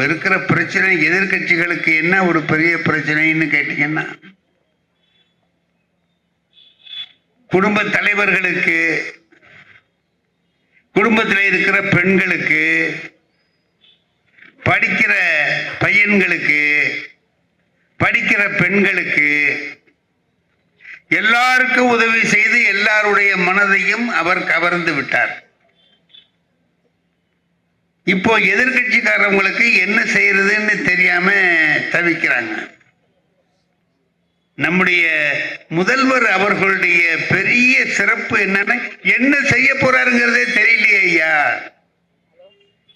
இருக்கிற பிரச்சனை எதிர்கட்சிகளுக்கு என்ன ஒரு பெரிய பிரச்சனைன்னு கேட்டீங்கன்னா, குடும்ப தலைவர்களுக்கு, குடும்பத்தில் இருக்கிற பெண்களுக்கு, படிக்கிற பையன்களுக்கு, படிக்கிற பெண்களுக்கு எல்லாருக்கும் உதவி செய்து எல்லாருடைய மனதையும் அவர் கவர்ந்து விட்டார். இப்போ எதிர்கட்சிக்காரவங்களுக்கு என்ன செய்யறதுன்னு தெரியாம தவிக்கிறாங்க. நம்முடைய முதல்வர் அவர்களுடைய பெரிய சிறப்பு என்னன்னா, என்ன செய்ய போறாருங்கிறதே தெரியலையே ஐயா,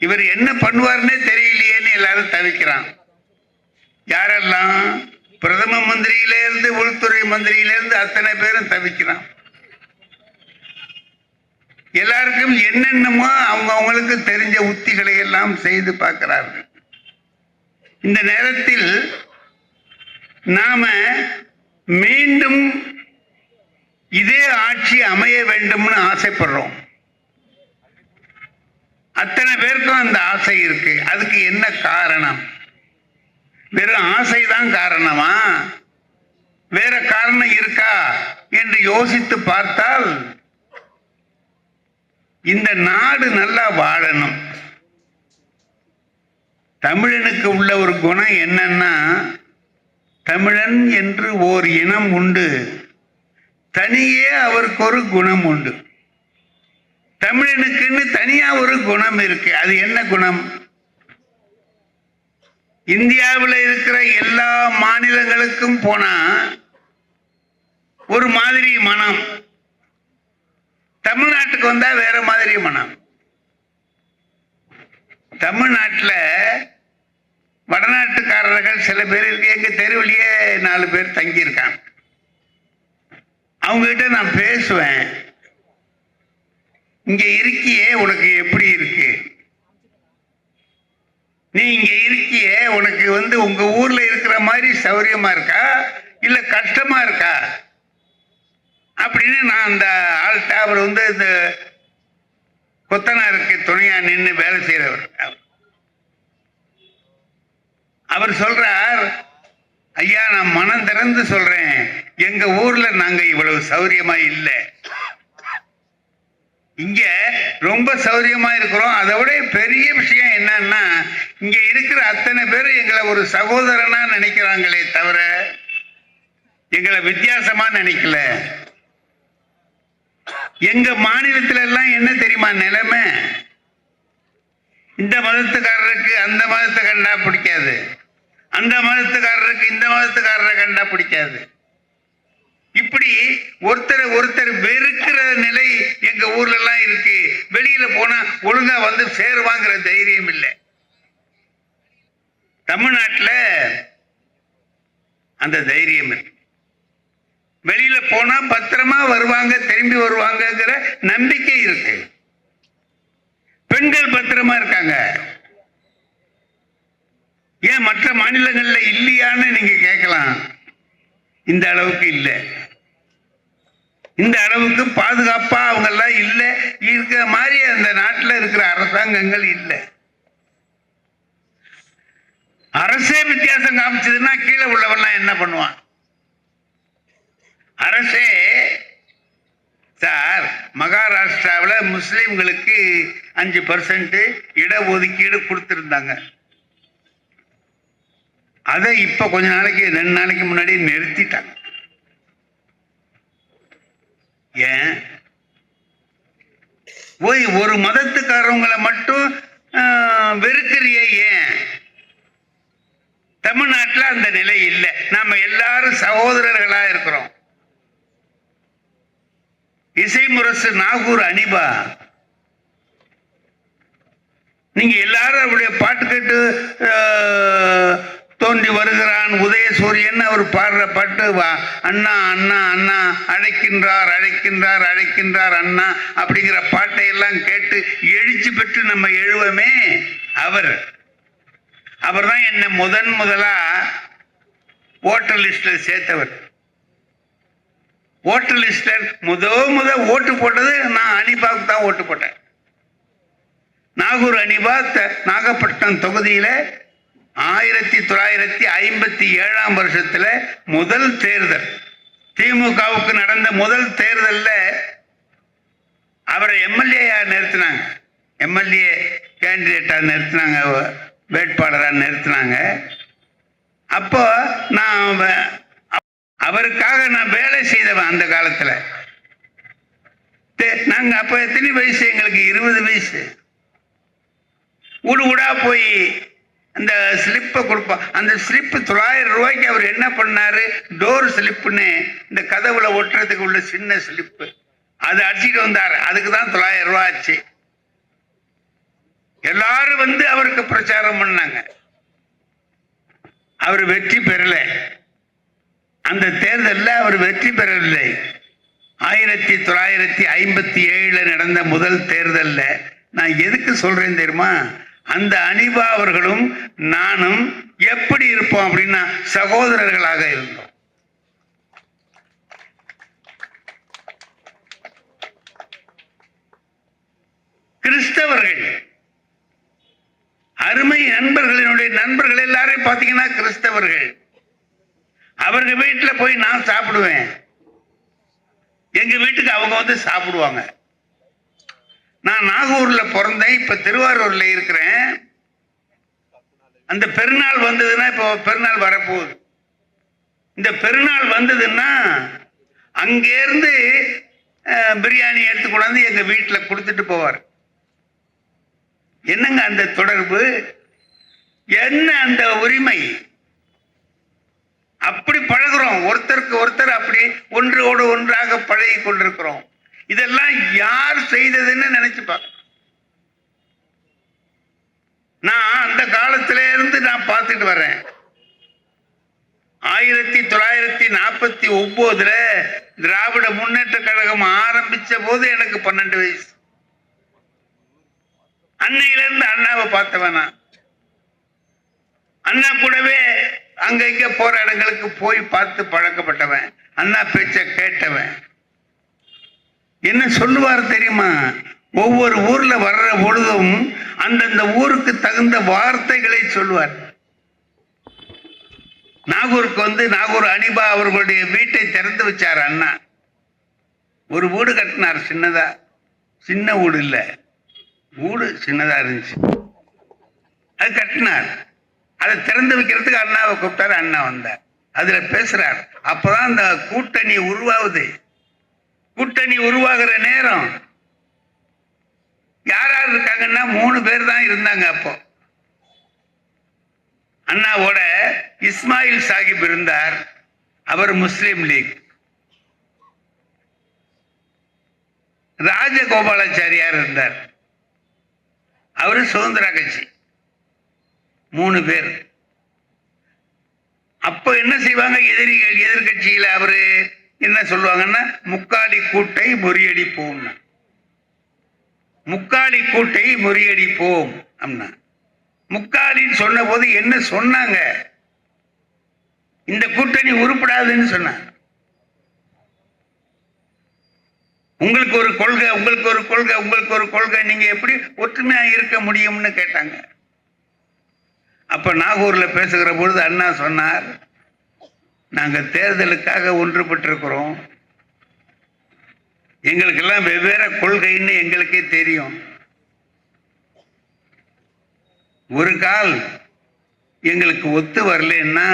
இவர் என்ன பண்ணுவார்னே தெரியலையேன்னு எல்லாரும் தவிக்கிறான். யாரெல்லாம் பிரதம மந்திரியிலிருந்து உள்துறை மந்திரியிலிருந்து அத்தனை பேரும் தவிக்கிறான். எல்லாருக்கும் என்னென்னமோ அவங்களுக்கு தெரிஞ்ச உத்திகளை எல்லாம் செய்து பார்க்கிறார்கள். இந்த நேரத்தில் நாம மீண்டும் இதே ஆட்சி அமைய வேண்டும்னு ஆசைப்படுறோம். அத்தனை பேருக்கும் அந்த ஆசை இருக்கு. அதுக்கு என்ன காரணம்? வெறும் ஆசைதான் காரணமா, வேற காரணம் இருக்கா என்று யோசித்து பார்த்தால், இந்த நாடு நல்லா வாழணும். தமிழனுக்கு உள்ள ஒரு குணம் என்னன்னா, தமிழன் என்று ஓர் இனம் உண்டு, தனியே அவருக்கு ஒரு குணம் உண்டு. தமிழனுக்குன்னு தனியா ஒரு குணம் இருக்கு. அது என்ன குணம்? இந்தியாவில் இருக்கிற எல்லா மாநிலங்களுக்கும் போனா ஒரு மாதிரி மனம், தமிழ்நாட்டுக்கு வந்தா வேற மாதிரி மனம். தமிழ்நாட்டில் வடநாட்டுக்காரர்கள் சில பேர் இருக்கு. எங்க தெருவிலேயே 4 பேர் தங்கியிருக்காங்க. அவங்க கிட்ட நான் பேசுவேன், இங்க இருக்கியே உனக்கு எப்படி இருக்கு, நீ இங்க இருக்கியே உனக்கு உங்க ஊர்ல இருக்கிற மாதிரி சௌரியமா இருக்கா இல்ல கஷ்டமா இருக்கா அப்படின்னு நான் அந்த ஆள்கிட்ட, அவர் இந்த கொத்தனாருக்கு துணையா நின்று வேலை செய்யறவர், அவர் சொல்றார், ஐயா நான் மனம் திறந்து சொல்றேன், எங்க ஊர்ல நாங்க இவ்வளவு சௌரியமா இல்லை, இங்க ரொம்ப சௌரியமா இருக்கிறோம். அதை விட பெரிய விஷயம் என்னன்னா, இங்க இருக்கிற அத்தனை பேர் எங்களை ஒரு சகோதரனா நினைக்கிறாங்களே தவிர எங்களை வித்தியாசமா நினைக்கல. எங்க மாநிலத்துல எல்லாம் என்ன தெரியுமா நிலைமை, இந்த மதத்துக்காரருக்கு அந்த மதத்தை கண்டா பிடிக்காது, அந்த மதத்துக்காரருக்கு இந்த மதத்துக்காரரை கண்டா பிடிக்காது. இப்படி ஒருத்தர் வெறுக்கிற நிலை எங்க ஊர்ல எல்லாம் இருக்கு. வெளியில போனா ஒழுங்கா சேருவாங்கிற தைரியம் இல்லை. தமிழ்நாட்டுல அந்த தைரியம் இருக்கு. வெளியில போனா பத்திரமா வருவாங்க, திரும்பி வருவாங்கிற நம்பிக்கை இருக்கு. பெண்கள் பத்திரமா இருக்காங்க. ஏன் மற்ற மாநிலங்கள்ல இல்லையான்னு நீங்க கேட்கலாம். இந்த அளவுக்கு இல்லை, இந்த அளவுக்கு பாதுகாப்பா அவங்க எல்லாம் இல்லை. இருக்கிற மாதிரி அந்த நாட்டில் இருக்கிற அரசாங்கங்கள் இல்லை. அரசே வித்தியாசம் காமிச்சதுன்னா கீழே உள்ளவெல்லாம் என்ன பண்ணுவான்? அரசே சார், மகாராஷ்டிராவில் முஸ்லிம்களுக்கு 5% இடஒதுக்கீடு கொடுத்திருந்தாங்க. அதை இப்ப கொஞ்ச நாளைக்கு 2 நாளைக்கு முன்னாடி நிறுத்திட்டாங்க. ஏன்? ஒரு மதத்துக்காரவங்களை மட்டும் வெறுக்கிறிய? ஏன்? தமிழ்நாட்டில் அந்த நிலை இல்லை. நாம எல்லாரும் சகோதரர்களா இருக்கிறோம். இசைமுரசு நாகூர் அனிபா, நீங்க எல்லாரும் அவருடைய பாட்டு கேட்டு தோன்றி வருகிறான் உதயசூரியன் அவர் பாடுற பாட்டு, அண்ணா அண்ணா அண்ணா அழைக்கின்றார் அழைக்கின்றார் அழைக்கின்றார் அண்ணா அப்படிங்கிற பாட்டை எல்லாம் கேட்டு எழுச்சி பெற்று நம்ம எழுவமே. அவர் தான் என்ன முதலா ஓட்டர் லிஸ்ட்ல சேர்த்தவர். ஓட்டர் லிஸ்ட்ல முத ஓட்டு போட்டது நான் அனிபாவுக்கு தான் ஓட்டு போட்டேன். நாகூர் அனிபா நாகப்பட்டினம் தொகுதியில 1957 வருஷத்துல முதல் தேர்தல், திமுகவுக்கு நடந்த முதல் தேர்தல்ல அவரை எம்எல்ஏ நிறுத்தினாங்க, எம்எல்ஏ கேண்டிடேட்டா நிறுத்தினாங்க, வேட்பாளரா நிறுத்தினாங்க. அப்போ நான் அவருக்காக நான் வேலை செய்தவன் அந்த காலத்துல. நாங்க அப்ப எத்தனை வயசு, எங்களுக்கு 20 வயசு. ஊடா போய் அந்த ஸ்லிப்பை கொடுப்போம். அந்த ஸ்லிப்பு 900 ரூபாய்க்கு அவர் என்ன பண்ணாரு, டோர் ஸ்லிப்புன்னு இந்த கதவுல ஒட்டுறதுக்கு உள்ள சின்ன ஸ்லிப்பு, அதை அடிச்சுட்டு வந்தார். அதுக்கு தான் 900 ரூபாய் ஆச்சு. எல்லாரும் வந்து அவருக்கு பிரச்சாரம் பண்ணாங்க. அவர் வெற்றி பெறல, அந்த தேர்தலில் அவர் வெற்றி பெறவில்லை. 1957 நடந்த முதல் தேர்தலில் நான் எதுக்கு சொல்றேன் தெரியுமா, அந்த அனிபா அவர்களும் நானும் எப்படி இருப்போம் அப்படின்னா சகோதரர்களாக இருந்தோம். கிறிஸ்தவர்கள் அருமை நண்பர்களினுடைய நண்பர்கள் எல்லாரும் பாத்தீங்கன்னா கிறிஸ்தவர்கள். அவர்கள் வீட்டில் போய் நான் சாப்பிடுவேன், எங்க வீட்டுக்கு அவங்க வந்து சாப்பிடுவாங்க. நான் நாகூர்ல பிறந்தேன், இப்ப திருவாரூர்ல இருக்கிறேன். அந்த பெருநாள் வந்ததுன்னா, இப்போ பெருநாள் வரப்போகுது, இந்த பெருநாள் வந்ததுன்னா அங்கேருந்து பிரியாணி எடுத்து கொண்டாந்து எங்க வீட்டில் கொடுத்துட்டு போவார். என்னங்க அந்த தொடர்பு, என்ன அந்த உரிமை, அப்படி பழகுறோம் ஒருத்தருக்கு ஒருத்தர், அப்படி ஒன்றோடு ஒன்றாக பழகி கொண்டிருக்கிறோம். இதெல்லாம் யார் செய்ததுன்னு நினைச்சு பார்க்க. நான் அந்த காலத்தில இருந்து நான் பார்த்துட்டு வர்றேன். 1949 திராவிட முன்னேற்ற கழகம் ஆரம்பிச்ச போது எனக்கு 12 வயசு. அன்னையிலிருந்து அண்ணாவை பார்த்தவன் நான். அண்ணா கூடவே அங்க இங்க போற இடங்களுக்கு போய் பார்த்து பழக்கப்பட்டவன், அண்ணா பேச்ச கேட்டவன். என்ன சொல்லுவார் தெரியுமா, ஒவ்வொரு ஊர்ல வர்ற பொழுதும் அந்தந்த ஊருக்கு தகுந்த வார்த்தைகளை சொல்லுவார். நாகூருக்கு வந்து நாகூர் அனிபா அவர்களுடைய வீட்டை திறந்து வச்சார் அண்ணா. ஒரு வீடு கட்டினார், சின்னதா, சின்ன வீடு இல்ல, வீடு சின்னதா இருந்துச்சு, அது கட்டினார். அதை திறந்து வைக்கிறதுக்கு அண்ணாவை கூப்பிட்டாரு, அண்ணா வந்தார், அதுல பேசுறார். அப்பதான் இந்த கூட்டணி உருவாகுது. கூட்டணி உருவாகிற நேரம் யார் யார் இருக்காங்கன்னா 3 பேர் தான் இருந்தாங்க. அப்போ அண்ணாவோட இஸ்மாயில் சாஹிப் இருந்தார், அவர் முஸ்லிம் லீக். ராஜகோபாலாச்சாரியார் இருந்தார், அவரு சுதந்திர கட்சி. 3 பேர். அப்ப என்ன செய்வாங்க எதிரிகள், எதிர்கட்சியில அவரு என்ன சொல்லுவாங்கன்னா, முக்காலி கூட்டை முறியடிப்போம், முக்காலி கூட்டை முறியடிப்போம் அப்படின்னா. முக்காலின்னு சொன்ன போது என்ன சொன்னாங்க, இந்த கூட்டணி உருப்படாதுன்னு சொன்னாங்க. உங்களுக்கு ஒரு கொள்கை, உங்களுக்கு ஒரு கொள்கை, உங்களுக்கு ஒரு கொள்கை, நீங்க எப்படி ஒற்றுமையா இருக்க முடியும்னு கேட்டாங்க. அப்ப நாகூர்ல பேசுகிற பொழுது அண்ணா சொன்னார், நாங்க தேர்தலுக்காக ஒன்றுபட்டிருக்கிறோம், எங்களுக்கெல்லாம் வெவ்வேறு கொள்கைன்னு எங்களுக்கே தெரியும். ஒரு கால் எங்களுக்கு ஒத்து வரலன்னா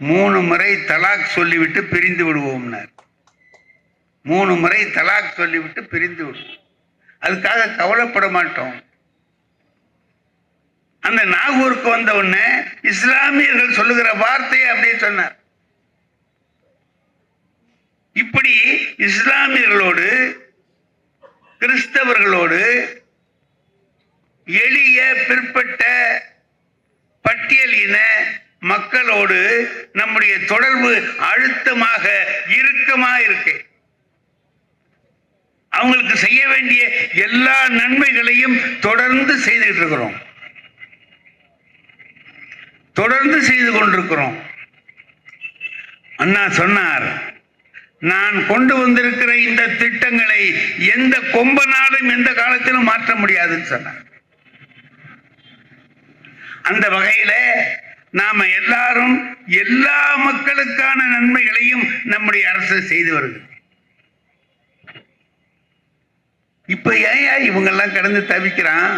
3 முறை தலாக் சொல்லிவிட்டு பிரிந்து விடுவோம்னார். 3 முறை தலாக் சொல்லிவிட்டு பிரிந்து விடுவோம், அதுக்காக கவலைப்பட மாட்டோம். அந்த நாகூருக்கு வந்த உடனே இஸ்லாமியர்கள் சொல்லுகிற வார்த்தையை அப்படியே சொன்னார். இப்படி இஸ்லாமியர்களோடு, கிறிஸ்தவர்களோடு, எளிய பிற்பட்ட பட்டியலின மக்களோடு நம்முடைய தொடர்பு அழுத்தமாக இறுக்கமாக இருக்கு. அவங்களுக்கு செய்ய வேண்டிய எல்லா நன்மைகளையும் தொடர்ந்து செய்துட்டு இருக்கிறோம், தொடர்ந்து செய்து கொண்டிருக்கிறோம். அண்ணா சொன்னார், நான் கொண்டு வந்திருக்கிற இந்த திட்டங்களை எந்த கொம்பனாலும் எந்த காலத்திலும் மாற்ற முடியாதுன்னு சொன்னார். அந்த வகையில நாம எல்லாரும் எல்லா மக்களுக்கான நன்மைகளையும் நம்முடைய அரசு செய்து வருகிறது. இப்ப ஏன் இவங்கெல்லாம் கடந்து தவிக்கிறான்?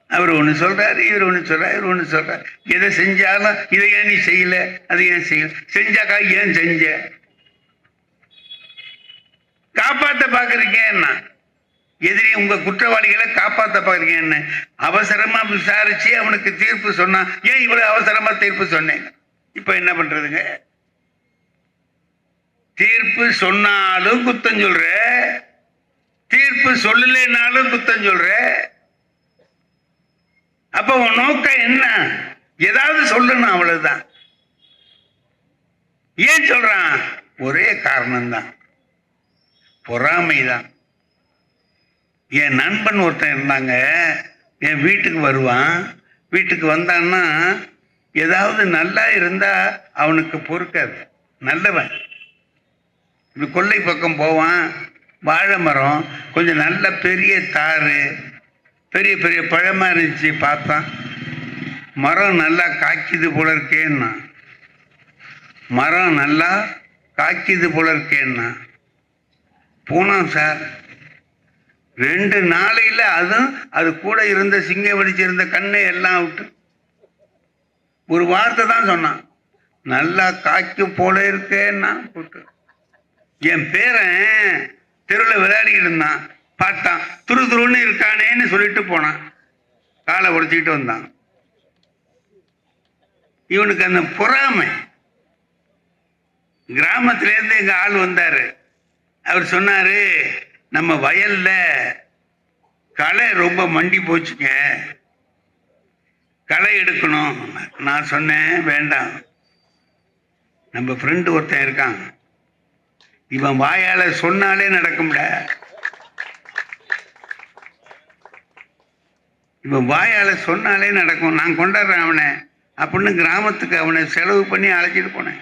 அவர் ஒண்ணு சொல்றாரு, இவர் ஒண்ணு சொல்றாரு, இவர் ஒண்ணு சொல்றாரு. எதை செஞ்சாலும் இதை ஏன் நீ செய்யல, அதை ஏன் செய்யல, செஞ்சாக்கா ஏன் செஞ்ச, காப்பாத்த பாக்குறீங்கன்னா எதிரி உங்க குற்றவாளிகளை காப்பாத்த பாக்குறீங்க. என்ன அவசரமா விசாரிச்சு அவனுக்கு தீர்ப்பு சொன்னா, ஏன் இவ்வளவு அவசரமா தீர்ப்பு சொன்னேன்? இப்ப என்ன பண்றதுங்க? தீர்ப்பு சொன்னாலும் குத்தம் சொல்ற, தீர்ப்பு சொல்லலைனாலும் குத்தம் சொல்ற. அப்ப உன் நோக்கம் என்ன? ஏதாவது சொல்லணும், அவ்வளவுதான். ஏன் சொல்றான்? ஒரே காரணம்தான், பொறாமைதான். என் நண்பன் ஒருத்தன் இருந்தாங்க, என் வீட்டுக்கு வருவான். வீட்டுக்கு வந்தான்னா ஏதாவது நல்லா இருந்தா அவனுக்கு பொறுக்காது, நல்லவன். இப்படி கொல்லை பக்கம் போவான், வாழை மரம் கொஞ்சம் நல்ல பெரிய தாறு, பெரிய பெரிய பழமா இருந்துச்சு. பார்த்தான், மரம் நல்லா காய்க்குது போல இருக்கேன்னா, மரம் நல்லா காய்க்குது போல இருக்கேன்னா போனான் சார். 2 நாளையில அது கூட இருந்த சிங்க வடிச்சிருந்த கண்ணை எல்லாம் விட்டு ஒரு வார்த்தை தான் சொன்னான், நல்லா காய்க்கும் போல இருக்கேன்னா போட்டு. என் பேரன் தெருவில் விளையாடிக்கிட்டு இருந்தான், பார்த்தான், துரு துருன்னு இருக்கானேன்னு சொல்லிட்டு போனான், காலை உடைச்சிக்கிட்டு வந்தான். இவனுக்கு அந்த பொறாமை. கிராமத்திலேருந்து எங்க ஆள் வந்தாரு. அவர் சொன்னாரு, நம்ம வயல்ல களை ரொம்ப மண்டி போச்சுங்க, களை எடுக்கணும். நான் சொன்னேன், வேண்டாம், நம்ம ஃப்ரெண்டு ஒருத்தன் இருக்கான், இவன் வாயால சொன்னாலே நடக்கும்ல, இவன் வாயால சொன்னாலே நடக்கும், நான் கொண்டாடுறேன் அவனை அப்படின்னு கிராமத்துக்கு அவனை செலவு பண்ணி அழைச்சிட்டு போனேன்.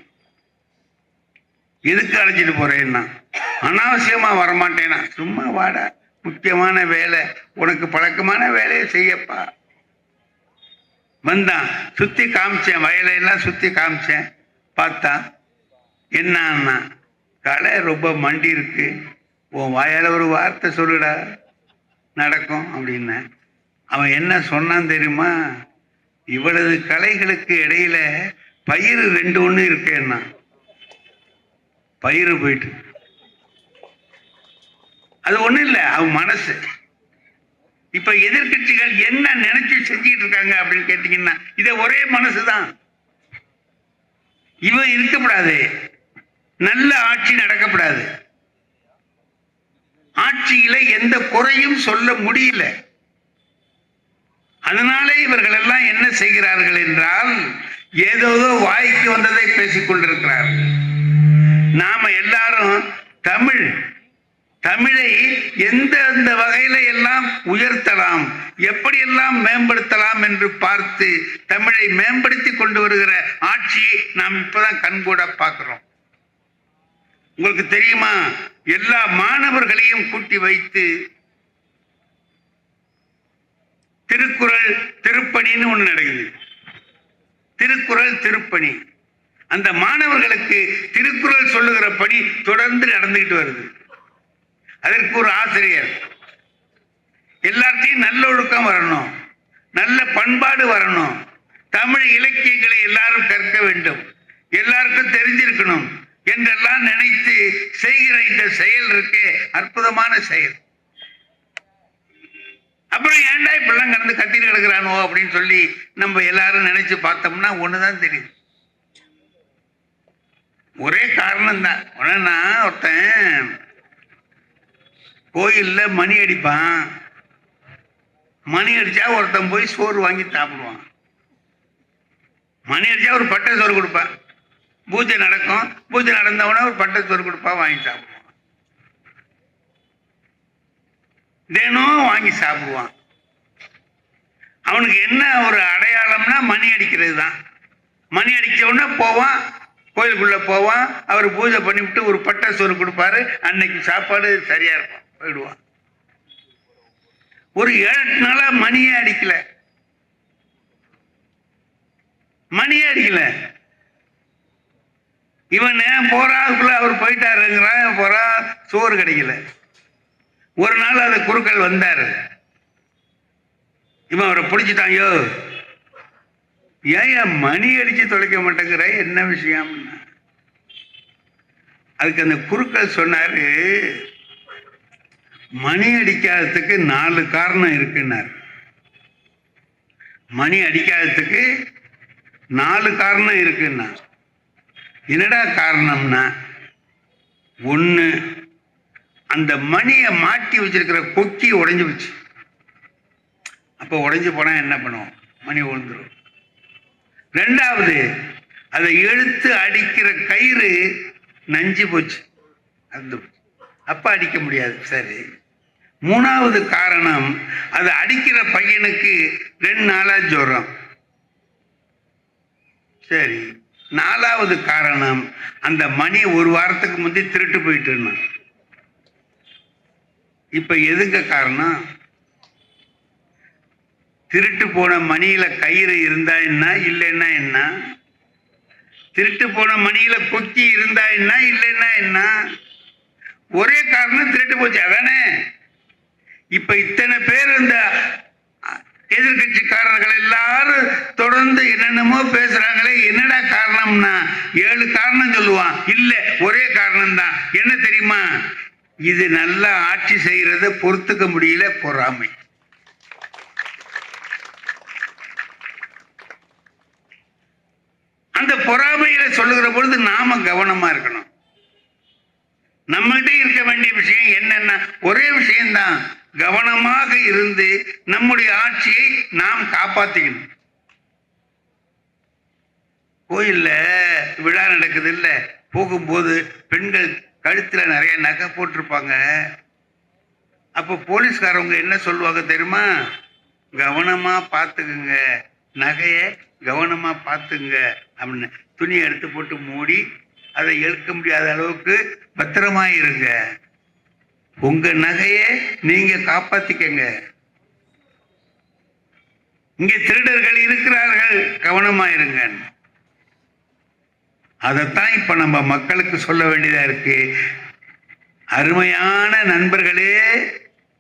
எதுக்கு அழைச்சிட்டு போறேன்னா, அனாவசியமா வரமாட்டேனா, சும்மா வாடா, முக்கியமான வேலை, உனக்கு பழக்கமான வேலையை செய்யப்பா. வந்தான், சுத்தி காமிச்சேன், வயலையெல்லாம் சுத்தி காமிச்சேன். பார்த்தா என்னன்னா, களை ரொம்ப மண்டி இருக்கு, உன் வாயால ஒரு வார்த்தை சொல்லுடா, நடக்கும் அப்படின்னு. அவன் என்ன சொன்னான் தெரியுமா? இவ்வளவு கலைகளுக்கு இடையில பயிர் 2 ஒண்ணு இருக்கேன்னா, பயிர் போயிட்டு. அது ஒண்ணு இல்லை, அவன் மனசு. இப்ப எதிர்கட்சிகள் என்ன நினைச்சு செஞ்சுட்டு இருக்காங்க அப்படின்னு கேட்டீங்கன்னா, இத ஒரே மனசுதான். இவன் இருக்கப்படாது, நல்ல ஆட்சி நடக்கப்படாது, ஆட்சியில எந்த குறையும் சொல்ல முடியல. அதனாலே இவர்கள் எல்லாம் என்ன செய்கிறார்கள் என்றால், ஏதோ வாய்க்கு வந்ததை பேசிக் கொண்டிருக்கிறார்கள். நாம எல்லாரும் தமிழை எந்த வகையில எல்லாம் உயர்த்தலாம், எப்படியெல்லாம் மேம்படுத்தலாம் என்று பார்த்து தமிழை மேம்படுத்தி கொண்டு வருகிற ஆட்சியை நாம் இப்பதான் கண்கூட பார்க்கிறோம். உங்களுக்கு தெரியுமா, எல்லா மாணவர்களையும் கூட்டி வைத்து திருக்குறள் திருப்பணின்னு ஒண்ணு நடக்குது. திருக்குறள் திருப்பணி, அந்த மாணவர்களுக்கு திருக்குறள் சொல்லுகிற பணி தொடர்ந்து நடந்துகிட்டு வருது. அதற்கு ஒரு ஆசிரியர், எல்லாத்தையும் நல்லொழுக்கம் வரணும், நல்ல பண்பாடு வரணும், தமிழ் இலக்கியங்களை எல்லாரும் கற்க வேண்டும், எல்லாருக்கும் தெரிஞ்சிருக்கணும் என்றெல்லாம் நினைத்து செய்கிற இந்த செயல் இருக்கு, அற்புதமான செயல். அப்புறம் ஏன்டா இப்பெல்லாம் கடந்து கத்திட்டு கிடக்குறானோ அப்படின்னு சொல்லி நம்ம எல்லாரும் நினைச்சு பார்த்தோம்னா ஒண்ணுதான் தெரியுது, ஒரே காரணம் தான். உடனே ஒருத்தன் கோயில்ல மணி அடிப்பான், மணி அடிச்சா ஒருத்தன் போய் சோறு வாங்கி சாப்பிடுவான். மணி அடிச்சா ஒரு பட்டை சோறு கொடுப்பான், பூஜை நடக்கும், பூஜை நடந்தவன ஒரு பட்டை சோறு கொடுப்பான், வாங்கி சாப்பிடுவான். தினம் வாங்கி சாப்பிடுவான். அவனுக்கு என்ன ஒரு அடையாளம்னா மணி அடிக்கிறது தான். மணி அடிச்ச உடனே போவான், கோயிலுக்குள்ள போவான், அவர் பூஜை பண்ணிவிட்டு ஒரு பட்டை சோறு கொடுப்பாரு, அன்னைக்கு சாப்பாடு சரியா இருக்கும், போயிடுவான். ஒரு 7 நாளா மணியே அடிக்கல, மணி அடிக்கல. இவன் போறாதுக்குள்ள அவர் போயிட்டாருங்கிறான், போறா சோறு கிடைக்கல. ஒரு நாள் அந்த குருக்கள் வந்தாரு. இவன் அவரை பிடிச்சிட்டாயோ, ஏன் மணி அடிச்சு தொலைக்க மாட்டேங்கிற, என்ன விஷயம்? அதுக்கு அந்த குருக்கள் சொன்னாரு, மணி அடிக்காததுக்கு 4 காரணம் இருக்குன்னாரு. மணி அடிக்காததுக்கு 4 காரணம் இருக்குன்னா, என்னடா காரணம்னா, ஒண்ணு, அந்த மணியை மாட்டி வச்சிருக்கிற கொக்கி உடைஞ்சு போச்சு. அப்போ உடைஞ்சு போனா என்ன பண்ணுவோம்? மணி விழுந்துரும். 2வது, அதை இழுத்து அடிக்கிற கயிறு நஞ்சு போச்சு, அப்ப அடிக்க முடியாது. சரி. 3வது காரணம், அதை அடிக்கிற பையனுக்கு 2 நாளா ஜுரம். சரி. 4வது காரணம், அந்த மணி 1 வாரத்துக்கு முந்தி திருட்டு போயிட்டு இருந்தான். இப்ப எதுங்க காரணம்? திருட்டு போன மணியில கயிறு இருந்தா என்ன, இல்லைன்னா என்ன? திருட்டு போன மணியில கொக்கி இருந்தா என்ன, இல்லைன்னா என்ன? ஒரே காரணம், திருட்டு போச்சு, அதானே? இப்ப இத்தனை பேர் இந்த எதிர்கட்சிக்காரர்கள் எல்லாரும் தொடர்ந்து என்னென்னமோ பேசுறாங்களே, என்னடா காரணம்னா 7 காரணம் சொல்லுவான். இல்ல, ஒரே காரணம் தான். என்ன தெரியுமா? இது நல்லா ஆட்சி செய்யறத பொறுத்துக்க முடியல, பொறாமை. அந்த பொறாமையில சொல்லுகிற பொழுது நாம கவனமா இருக்கணும். நம்மகிட்ட இருக்க வேண்டிய விஷயம் என்னன்னா, ஒரே விஷயம்தான், கவனமாக இருந்து நம்முடைய ஆட்சியை நாம் காப்பாத்திக்கணும். கோயில்ல விழா நடக்குது இல்ல, போகும்போது பெண்கள் கழுத்துல நிறைய நகை போட்டிருப்பாங்க. அப்ப போலீஸ்காரவங்க என்ன சொல்லுவாங்க தெரியுமா? கவனமா பார்த்துக்குங்க, நகைய கவனமா பார்த்துங்க அப்படின்னு துணியை எடுத்து போட்டு மூடி அதை எடுக்க முடியாத அளவுக்கு பத்திரமா இருங்க, உங்க நகையை நீங்க காப்பாத்திக்கங்க. இங்க திருடர்கள் இருக்கிறார்கள், கவனமா இருங்க. அதைத்தான் இப்ப நம்ம மக்களுக்கு சொல்ல வேண்டியதா இருக்கு. அருமையான நண்பர்களே,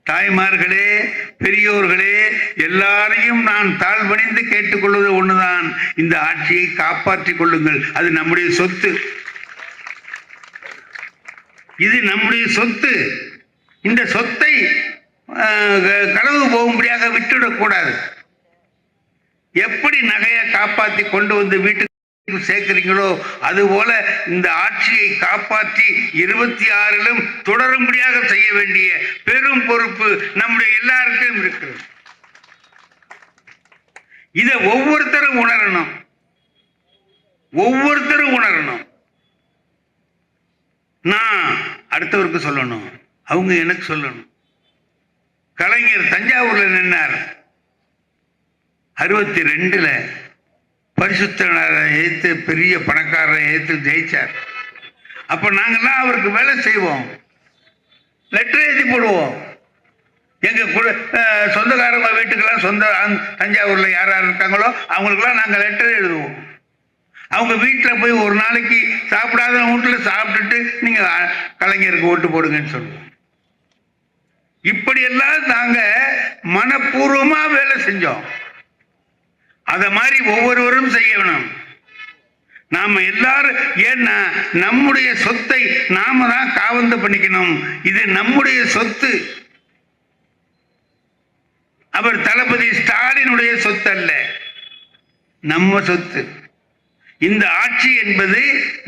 தாய்மார்களே, பெரியோர்களே, எல்லாரையும் நான் தாழ்வணிந்து கேட்டுக்கொள்வது ஒண்ணுதான், இந்த ஆட்சியை காப்பாற்றிக் கொள்ளுங்கள். அது நம்முடைய சொத்து, இது நம்முடைய சொத்து. இந்த சொத்தை களவு போகும்படியாக விட்டுவிடக்கூடாது. எப்படி நகையை காப்பாற்றி கொண்டு வந்து வீட்டுக்கு சேர்க்கிறீங்களோ அதுபோல இந்த ஆட்சியை காப்பாற்றி 26லும் தொடரும்படியாக செய்ய வேண்டிய பெரும் பொறுப்பு நம்முடைய எல்லாருக்கும் இருக்கிறது. இதை ஒவ்வொருத்தரும் உணரணும், ஒவ்வொருத்தரும் உணரணும். நான் அடுத்தவருக்கு சொல்லணும், அவங்க எனக்கு சொல்லணும். கலைஞர் தஞ்சாவூர்ல நின்னார், 62ல பரிசுத்தனாரை எதிர்த்து, பெரிய பணக்காரரை எதிர்த்து ஜெயிச்சார். அப்ப நாங்கெல்லாம் அவருக்கு வேலை செய்வோம், லெட்டர் எழுதி போடுவோம். எங்க சொந்தக்காரங்க வீட்டுக்கெல்லாம், சொந்த தஞ்சாவூர்ல யார் யார் இருக்காங்களோ அவங்களுக்கெல்லாம் நாங்கள் லெட்டர் எழுதுவோம். அவங்க வீட்டில் போய் ஒரு நாளைக்கு சாப்பிடாத வீட்டில் சாப்பிட்டுட்டு நீங்க கலைஞருக்கு ஓட்டு போடுங்கன்னு சொல்லுவோம். இப்படியெல்லாம் நாங்க மனப்பூர்வமா வேலை செஞ்சோம். அத மாதிரி ஒவ்வொருவரும் செய்யணும். நாம எல்லாரும், ஏன்னா நம்முடைய சொத்தை நாம தான் காவந்து பண்ணிக்கணும். இது நம்முடைய சொத்து, அவர் தளபதி ஸ்டாலினுடைய சொத்து அல்ல, நம்ம சொத்து. இந்த ஆட்சி என்பது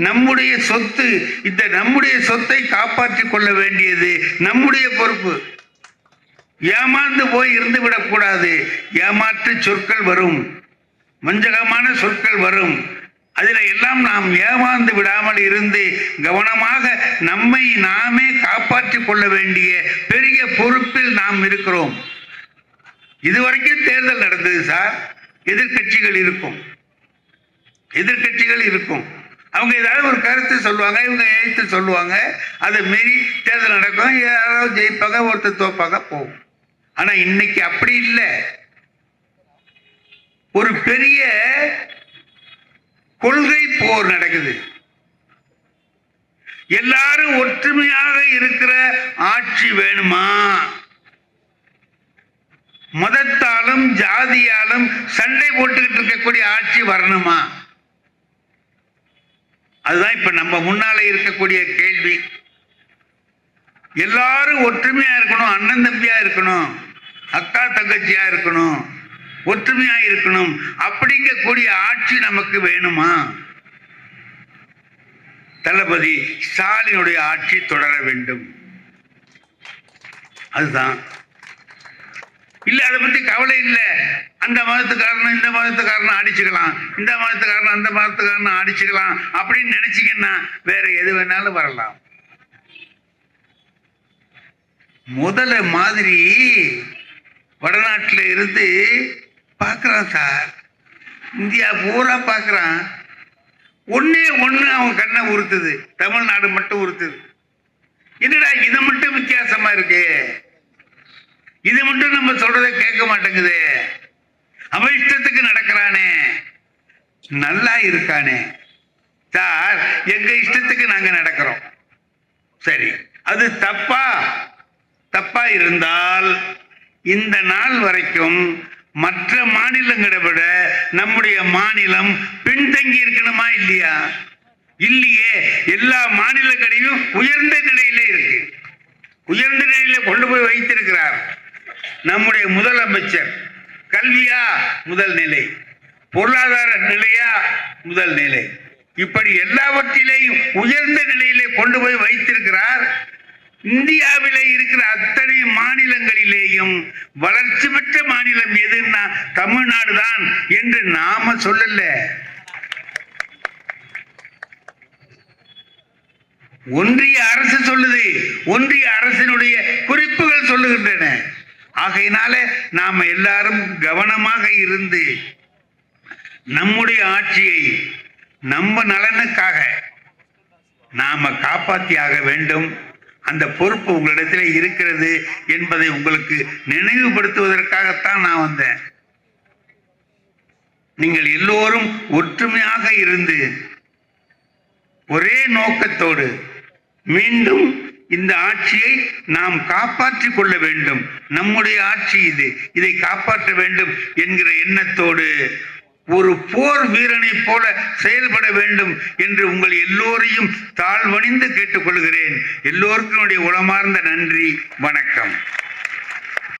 நம்முடைய சொத்து. இந்த நம்முடைய சொத்தை காப்பாற்றிக் கொள்ள வேண்டியது நம்முடைய பொறுப்பு. ஏமாந்து போய் இருந்து விடக்கூடாது. ஏமாற்று சொற்கள் வரும், வஞ்சகமான சொற்கள் வரும். அதில் எல்லாம் நாம் ஏமாந்து விடாமல் இருந்து கவனமாக நம்மை நாமே காப்பாற்றிக் கொள்ள வேண்டிய பெரிய பொறுப்பில் நாம் இருக்கிறோம். இதுவரைக்கும் தேர்தல் நடந்தது சார், எதிர்கட்சிகள் இருக்கும், எதிர்கட்சிகள் இருக்கும். அவங்க ஏதாவது ஒரு கருத்து சொல்லுவாங்க, இவங்க எழுத்து சொல்லுவாங்க, அதை மீறி தேர்தல் நடக்கும். யாராவது ஜெயிப்பாங்க, ஒருத்தர் தோப்பாங்க, போகும். ஆனா இன்னைக்கு அப்படி இல்லை. ஒரு பெரிய கொள்கை போர் நடக்குது. எல்லாரும் ஒற்றுமையாக இருக்கிற ஆட்சி வேணுமா? மதத்தாலும் ஜாதியாலும் சண்டை போட்டுக்கிட்டு இருக்கக்கூடிய ஆட்சி வரணுமா? அதுதான் இப்ப நம்ம முன்னால இருக்கக்கூடிய கேள்வி. எல்லாரும் ஒற்றுமையா இருக்கணும், அண்ணன் தம்பியா இருக்கணும், அக்கா தங்கச்சியா இருக்கணும், ஒற்றுமையா இருக்கணும் அப்படிங்கக்கூடிய ஆட்சி நமக்கு வேணுமா? தளபதி ஸ்டாலினுடைய ஆட்சி தொடர வேண்டும். அதுதான். இல்ல அதை பத்தி கவலை இல்லை. அந்த மதத்துக்காரன் இந்த மதத்துக்காரன் அடிச்சுக்கலாம், இந்த மதத்துக்காரன் அந்த மதத்துக்காரன் அடிச்சுக்கலாம் அப்படின்னு நினைச்சீங்கன்னா வேற எது வேணாலும் வரலாம். முதல்ல மாதிரி வடநாட்டில் இருந்து பார்க்குறான் சார், இந்தியா பூரா பார்க்குறான். ஒன்னே ஒன்று அவன் கண்ணை உறுத்துது, தமிழ்நாடு மட்டும் உறுத்துது. என்னடா இது மட்டும் வித்தியாசமா இருக்கு, இது மட்டும் நம்ம சொல்றதை கேட்க மாட்டேங்குது, அவன் இஷ்டத்துக்கு நடக்கிறானே, நல்லா இருக்கானே. சார் எங்க இஷ்டத்துக்கு நாங்க நடக்கிறோம், சரி அது தப்பா? தப்பா இருந்தால் இந்த நாள் வரைக்கும் மற்ற மாநிலங்களை விட நம்முடைய மாநிலம் பின்தங்கி இருக்கணுமா இல்லையா? இல்லையே. எல்லா மாநிலங்களையும் உயர்ந்த நிலையிலே இருக்கு, உயர்ந்த நிலையில கொண்டு போய் வைத்திருக்கிறார் நம்முடைய முதலமைச்சர். கல்வியா முதல் நிலை, பொருளாதார நிலையா முதல் நிலை, இப்படி எல்லாவற்றிலேயும் உயர்ந்த நிலையிலே கொண்டு போய் வைத்திருக்கிறார். இந்தியாவிலே இருக்கிற அத்தனை மாநிலங்களிலேயும் வளர்ச்சி பெற்ற மாநிலம் எதுன்னா தமிழ்நாடு தான் என்று நாம சொல்லல, ஒன்றிய அரசு சொல்லுது, ஒன்றிய அரசினுடைய குறிப்புகள் சொல்லுகின்றன. ஆகையினால நாம எல்லாரும் கவனமாக இருந்து நம்முடைய ஆட்சியை நம்ம நலனுக்காக நாம காப்பாற்றியாக வேண்டும். அந்த பொறுப்பு உங்களிடத்திலே இருக்கிறது என்பதை உங்களுக்கு நினைவுபடுத்துவதற்காகத்தான் நான் வந்தேன். நீங்கள் எல்லோரும் ஒற்றுமையாக இருந்து ஒரே நோக்கத்தோடு மீண்டும் இந்த ஆட்சியை நாம் காப்பாற்றிக் கொள்ள வேண்டும். நம்முடைய ஆட்சி இது, இதை காப்பாற்ற வேண்டும் என்கிற எண்ணத்தோடு ஒரு போர் வீரனை போல செயல்பட வேண்டும் என்று உங்கள் எல்லோரையும் தாழ்வணிந்து கேட்டுக்கொள்கிறேன். எல்லோருக்கும் உளமார்ந்த நன்றி, வணக்கம்.